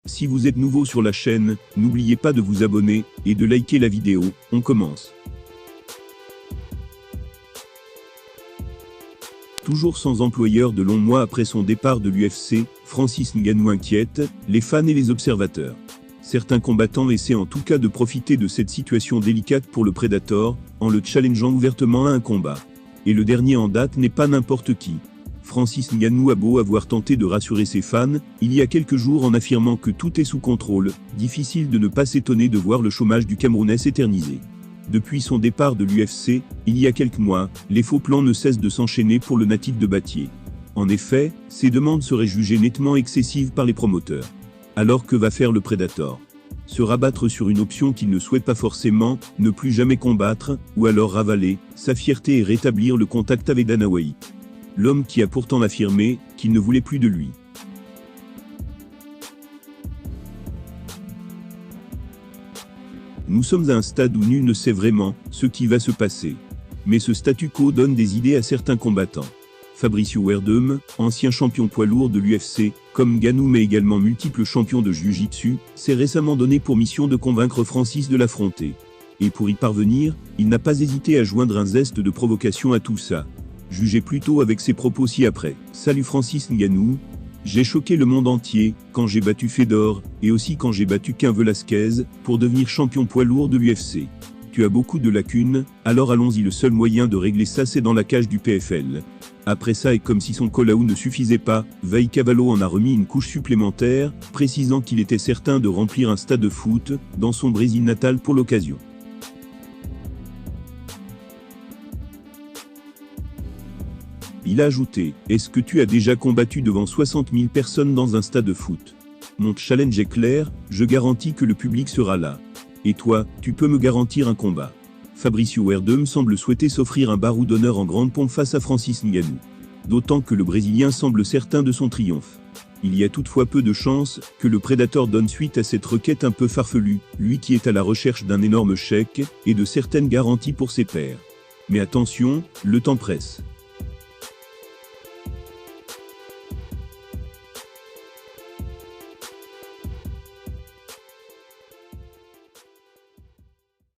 Si vous êtes nouveau sur la chaîne, n'oubliez pas de vous abonner et de liker la vidéo. On commence. Toujours sans employeur de longs mois après son départ de l'UFC, Francis Ngannou inquiète les fans et les observateurs. Certains combattants essaient en tout cas de profiter de cette situation délicate pour le Predator, en le challengeant ouvertement à un combat. Et le dernier en date n'est pas n'importe qui. Francis Ngannou a beau avoir tenté de rassurer ses fans, il y a quelques jours en affirmant que tout est sous contrôle, difficile de ne pas s'étonner de voir le chômage du Camerounais s'éterniser. Depuis son départ de l'UFC, il y a quelques mois, les faux plans ne cessent de s'enchaîner pour le natif de Battier. En effet, ses demandes seraient jugées nettement excessives par les promoteurs. Alors que va faire le Predator? Se rabattre sur une option qu'il ne souhaite pas forcément, ne plus jamais combattre, ou alors ravaler sa fierté et rétablir le contact avec Dana White. L'homme qui a pourtant affirmé qu'il ne voulait plus de lui. Nous sommes à un stade où nul ne sait vraiment ce qui va se passer. Mais ce statu quo donne des idées à certains combattants. Fabricio Werdum, ancien champion poids lourd de l'UFC, comme Ngannou mais également multiple champion de Jiu-Jitsu, s'est récemment donné pour mission de convaincre Francis de l'affronter. Et pour y parvenir, il n'a pas hésité à joindre un zeste de provocation à tout ça. Jugez plutôt avec ses propos ci-après. Salut Francis Ngannou. J'ai choqué le monde entier, quand j'ai battu Fedor, et aussi quand j'ai battu Cain Velasquez, pour devenir champion poids lourd de l'UFC. Tu as beaucoup de lacunes, alors allons-y, le seul moyen de régler ça c'est dans la cage du PFL. Après ça, et comme si son call-out ne suffisait pas, Vai Cavallo en a remis une couche supplémentaire, précisant qu'il était certain de remplir un stade de foot, dans son Brésil natal pour l'occasion. Il a ajouté « Est-ce que tu as déjà combattu devant 60 000 personnes dans un stade de foot? Mon challenge est clair, je garantis que le public sera là. Et toi, tu peux me garantir un combat ?» Fabricio Werdum semble souhaiter s'offrir un barreau d'honneur en grande pompe face à Francis Ngannou. D'autant que le Brésilien semble certain de son triomphe. Il y a toutefois peu de chances que le Predator donne suite à cette requête un peu farfelue, lui qui est à la recherche d'un énorme chèque et de certaines garanties pour ses pairs. Mais attention, le temps presse.